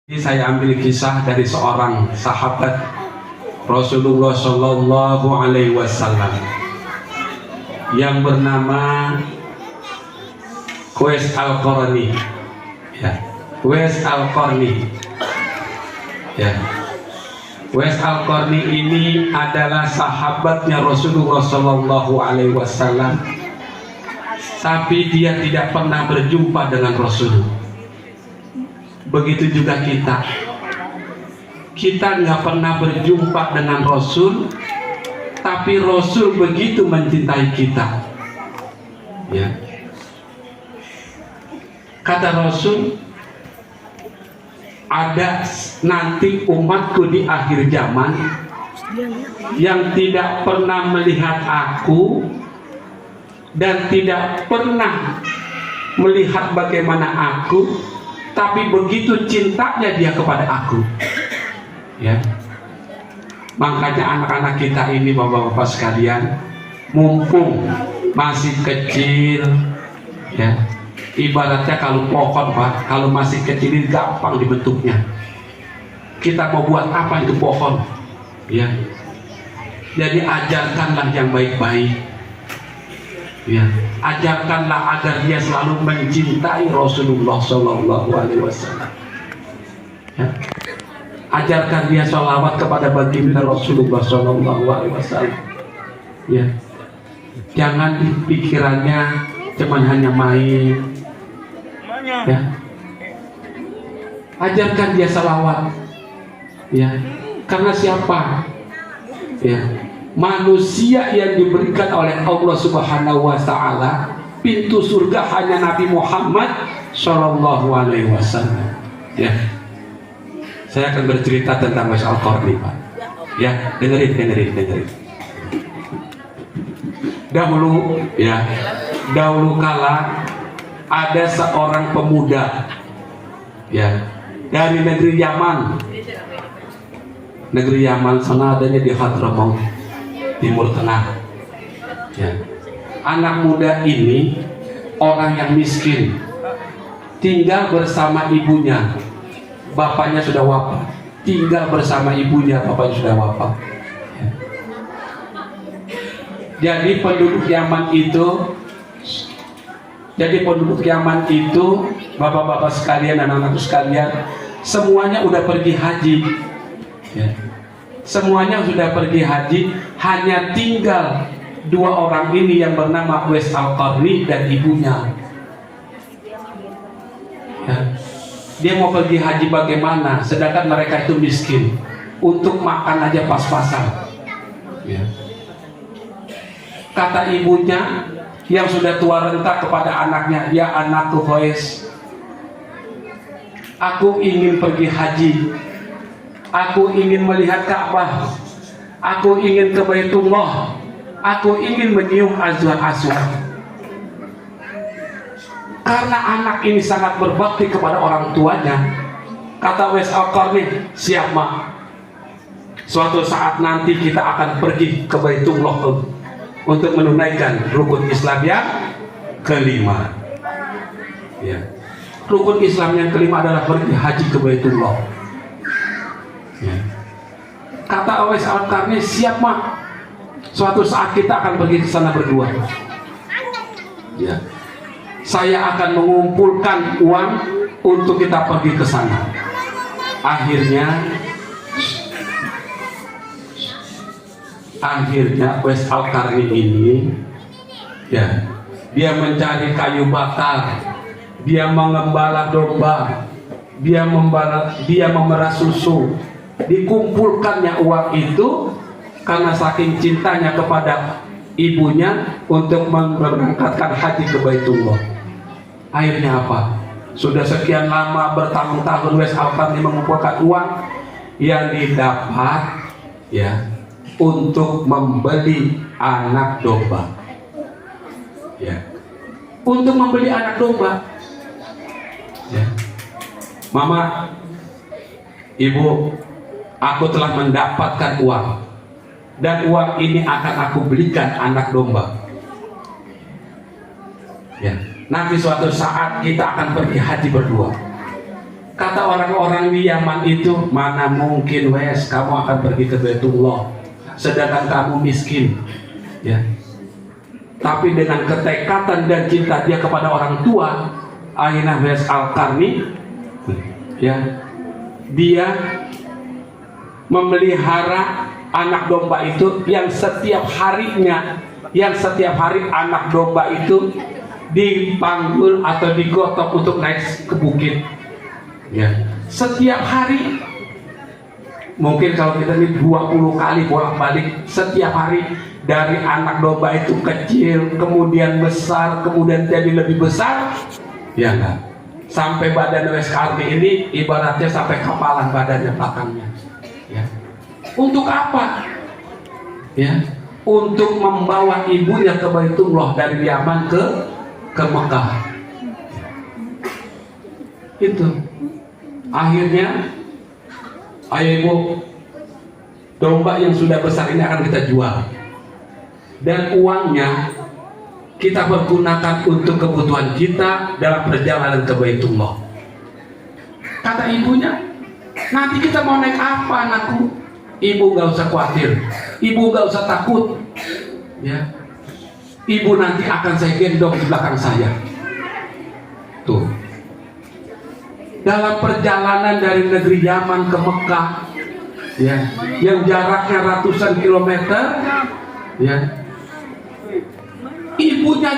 Ini saya ambil kisah dari seorang sahabat Rasulullah Shallallahu Alaihi Wasallam yang bernama Uwais Al-Qarni. Ya, Uwais Al-Qarni. Ya, Uwais Al-Qarni ini adalah sahabatnya Rasulullah Shallallahu Alaihi Wasallam, tapi dia tidak pernah berjumpa dengan Rasul. Begitu juga kita nggak pernah berjumpa dengan Rasul, tapi Rasul begitu mencintai kita. Ya. Kata Rasul, ada nanti umatku di akhir zaman yang tidak pernah melihat aku dan tidak pernah melihat bagaimana aku, tapi begitu cintanya dia kepada aku. Ya. Makanya anak-anak kita ini, bapak-bapak sekalian, mumpung masih kecil, ya, ibaratnya kalau pohon, Pak, kalau masih kecil ini gampang dibentuknya. Kita mau buat apa itu pohon? Ya. Jadi ajarkanlah yang baik-baik. Ya, ajarkanlah agar dia selalu mencintai Rasulullah Shallallahu Alaihi Wasallam. Ya. Ajarkan dia sholawat kepada baginda Rasulullah Shallallahu Alaihi Wasallam. Ya. Jangan di pikirannya cuman hanya main. Ya. Ajarkan dia sholawat. Ya. Karena siapa? Ya. Manusia yang diberikan oleh Allah Subhanahu wa Ta'ala, pintu surga hanya Nabi Muhammad Shallallahu Alaihi Wasallam. Ya, saya akan bercerita tentang Uwais Al-Qarni, Pak. Ya, dengerin. Dahulu kala ada seorang pemuda, ya, dari negeri Yaman. Negeri Yaman sana adanya di Hadramaut, Timur Tengah. Ya. Anak muda ini orang yang miskin, tinggal bersama ibunya, bapaknya sudah wafat. Tinggal bersama ibunya, bapaknya sudah wafat. Ya. Jadi penduduk Yaman itu, bapak-bapak sekalian, anak-anakku sekalian, semuanya udah pergi haji. Ya. Semuanya sudah pergi haji, hanya tinggal dua orang ini yang bernama Uwais Al-Qarni dan ibunya. Ya. Dia mau pergi haji bagaimana? Sedangkan mereka itu miskin, untuk makan aja pas-pasan. Ya. Kata ibunya yang sudah tua renta kepada anaknya, ya anakku Uwais, aku ingin pergi haji. Aku ingin melihat Ka'bah, aku ingin ke Baitullah, aku ingin menyium azwar-azwar. Karena anak ini sangat berbakti kepada orang tuanya, kata Uwais Al-Qarni, siap mak, suatu saat nanti kita akan pergi ke Baitullah untuk menunaikan rukun Islam yang kelima. Ya. Rukun Islam yang kelima adalah pergi haji ke Baitullah. Ya. Kata Uwais Al-Qarni, siap mak, suatu saat kita akan pergi ke sana berdua. Ya. Saya akan mengumpulkan uang untuk kita pergi ke sana. Akhirnya Uwais Al-Qarni ini, ya, dia mencari kayu bakar, dia mengembala domba, dia memerah susu. Dikumpulkannya uang itu karena saking cintanya kepada ibunya untuk memberangkatkan haji ke Baitullah. Akhirnya apa? Sudah sekian lama, bertahun-tahun Uwais Al-Qarni mengumpulkan uang yang didapat, ya, untuk membeli anak domba. Ya. Untuk membeli anak domba. Ya. Mama, ibu, aku telah mendapatkan uang, dan uang ini akan aku belikan anak domba. Ya. Nanti suatu saat kita akan pergi haji berdua. Kata orang-orang di Yaman itu, mana mungkin wes kamu akan pergi ke Baitullah sedangkan kamu miskin, ya. Tapi dengan ketekatan dan cinta dia kepada orang tua, akhirnya Wes Al-Qarni, ya, dia memelihara anak domba itu yang setiap hari anak domba itu dipanggul atau digotok untuk naik ke bukit, ya. Setiap hari, mungkin kalau kita ini 20 kali bolak-balik setiap hari, dari anak domba itu kecil kemudian besar kemudian jadi lebih besar, ya enggak, sampai badan Wes Qarni ini ibaratnya sampai kepalan badannya belakangnya, ya. Untuk apa? Ya, untuk membawa ibunya ke Baitullah dari Yaman ke Mekah. Itu akhirnya, ayo ibu, domba yang sudah besar ini akan kita jual dan uangnya kita pergunakan untuk kebutuhan kita dalam perjalanan ke Baitullah. Kata ibunya, nanti kita mau naik apa anakku? Ibu gak usah khawatir, ibu gak usah takut, ya. Ibu nanti akan saya gendong di belakang saya. Tuh, dalam perjalanan dari negeri Yaman ke Mekah, ya, yang jaraknya ratusan kilometer, ya, ibunya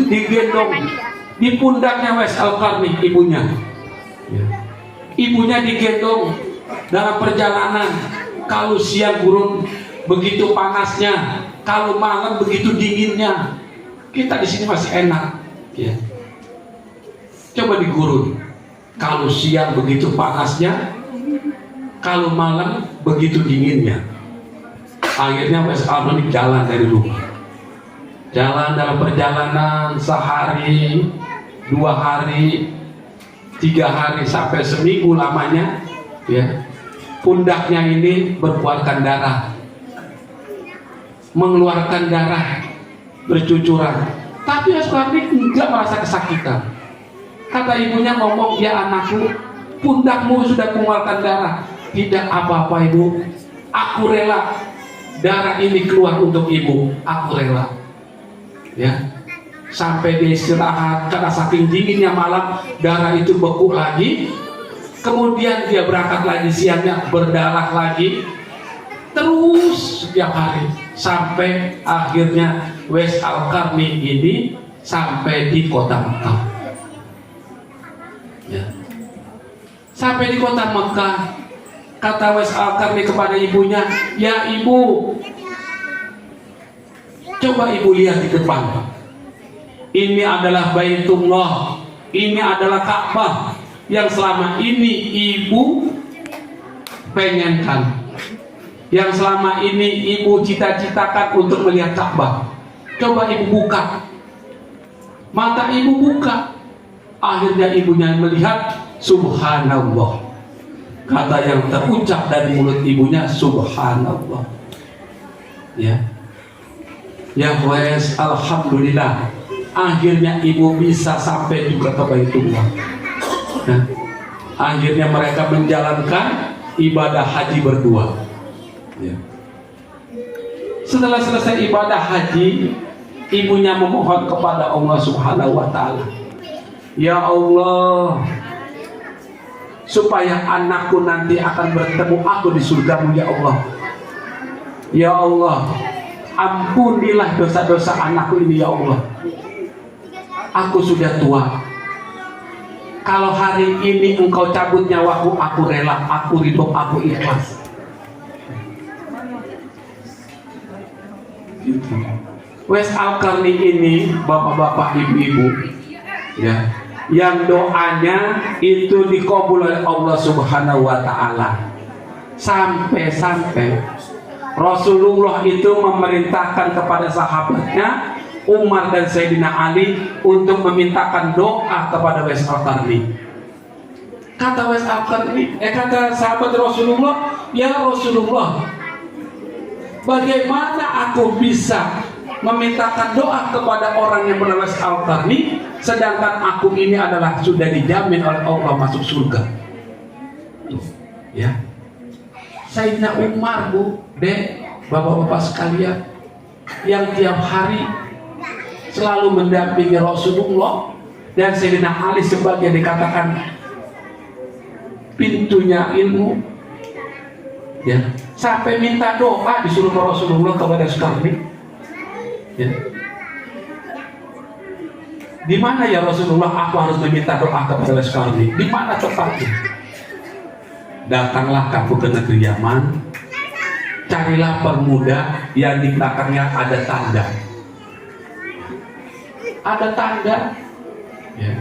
digendong di pundaknya Wes Al-Qarni, ibunya, ya. Ibunya digendong dalam perjalanan. Kalau siang gurun begitu panasnya, kalau malam begitu dinginnya. Kita di sini masih enak, ya. Coba di gurun, kalau siang begitu panasnya, kalau malam begitu dinginnya. Akhirnya Wes Al-Qarni jalan dari rumah. Jalan dalam perjalanan sehari, 2 hari, 3 hari sampai seminggu lamanya, ya. Pundaknya ini berkeluarkan darah, mengeluarkan darah, bercucuran. Tapi Wes Al-Qarni enggak merasa kesakitan. Kata ibunya ngomong, ya anakku, pundakmu sudah mengeluarkan darah. Tidak apa-apa ibu, aku rela darah ini keluar untuk ibu, aku rela, ya. Sampai dia istirahat karena saking dinginnya malam, darah itu beku lagi. Kemudian dia berangkat lagi siangnya, berdarah lagi, terus setiap hari sampai akhirnya Wes Al-Qarni ini sampai di kota Mekah, ya. Sampai di kota Mekah, kata Wes Al-Qarni kepada ibunya, ya ibu, coba ibu lihat di depan. Ini adalah Baitullah, ini adalah Ka'bah yang selama ini ibu pengenkan, yang selama ini ibu cita-citakan untuk melihat Ka'bah. Coba ibu buka, mata ibu buka. Akhirnya ibunya melihat, subhanallah. Kata yang terucap dari mulut ibunya, subhanallah, ya. Ya wes, alhamdulillah. Akhirnya ibu bisa sampai juga ke Baitullah. Nah, akhirnya mereka menjalankan ibadah haji berdua, ya. Setelah selesai ibadah haji, ibunya memohon kepada Allah Subhanahu wa Ta'ala, ya Allah, supaya anakku nanti akan bertemu aku di surgamu, ya Allah. Ya Allah, ampunilah dosa-dosa anakku ini, ya Allah. Aku sudah tua. Kalau hari ini engkau cabut nyawaku, aku rela, aku ridho, aku ikhlas. Gitu. Wes Al-Qarni ini, bapak-bapak, ibu-ibu, ya, yang doanya itu dikabul oleh Allah Subhanahu wa Ta'ala. Sampai-sampai Rasulullah itu memerintahkan kepada sahabatnya Umar dan Sayyidina Ali untuk memintakan doa kepada Wes Al-Qarni. Kata Wes Al-Qarni, kata sahabat Rasulullah, ya Rasulullah, bagaimana aku bisa memintakan doa kepada orang yang bernama Al-Qarni, sedangkan aku ini adalah sudah dijamin oleh Allah masuk surga. Ya, Sayyidina Umar, Bu, Dek, Bapak-bapak sekalian, yang tiap hari selalu mendampingi Rasulullah, dan Sayyidina Ali sebagai dikatakan pintunya ilmu, ya, sampai minta doa disuruh Rasulullah kepada Al-Qarni. Ya. Di mana ya Rasulullah aku harus meminta doa kepada Al-Qarni? Di mana tepatnya? Datanglah kamu ke negeri Yaman, carilah permuda yang di belakangnya ada tanda. Ada tanda. Ya.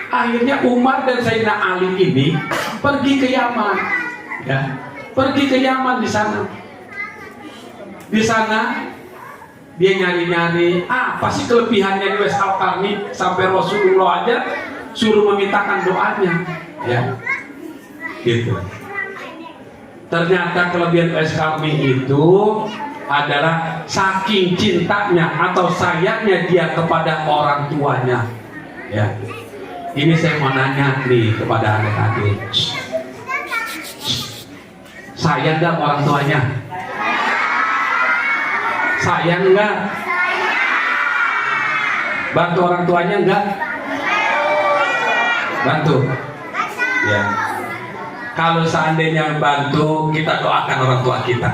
Akhirnya Umar dan Sayyidina Ali ini pergi ke Yaman. Ya. Pergi ke Yaman di sana. Di sana dia nyari-nyari apa sih kelebihannya di Al-Qarni sampai Rasulullah aja suruh memintakan doanya, ya, gitu. Ternyata kelebihan Al-Qarni itu adalah saking cintanya atau sayangnya dia kepada orang tuanya, ya. Ini saya mau nanya nih kepada adik-adik, sayang nggak orang tuanya? Sayang enggak? Bantu orang tuanya enggak? Bantu. Ya. Kalau seandainya bantu, kita doakan orang tua kita.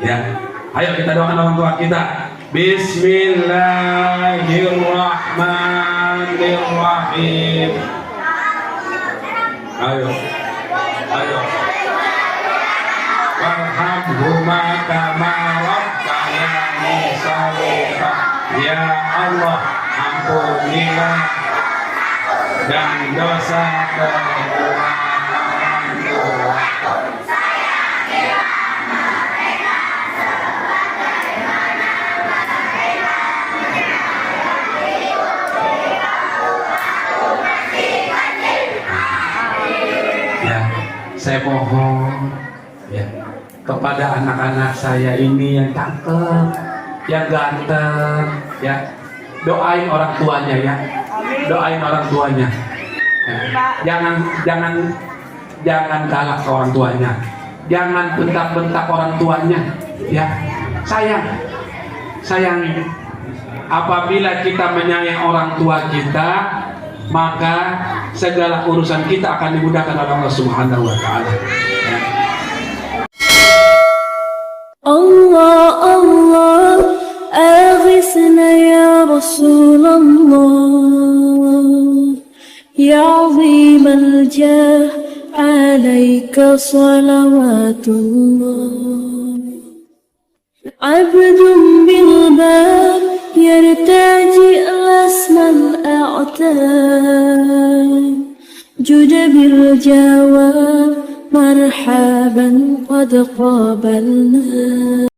Ya. Ayo kita doakan orang tua kita. Bismillahirrahmanirrahim. Ayo. Ayo. Warhamhuma kama rabbayani shaghira. Ya Allah, ampunilah dan dosa kekurangan tua. Ya, saya mohon ya kepada anak-anak saya ini yang cakep, yang ganteng, ya, doain orang tuanya ya, doain orang tuanya. Ya. Jangan galak ke orang tuanya, jangan bentak-bentak orang tuanya, ya. Sayangi. Apabila kita menyayangi orang tua kita, maka segala urusan kita akan dimudahkan oleh Allah Subhanahu wa Ta'ala. Ya. Allah Allah أغثنا يا رسول الله يا عظيم الجاه عليك صلوات الله عبد بالباب يرتجي أسم الأعتاب جد بالجواب مرحبا قد قابلنا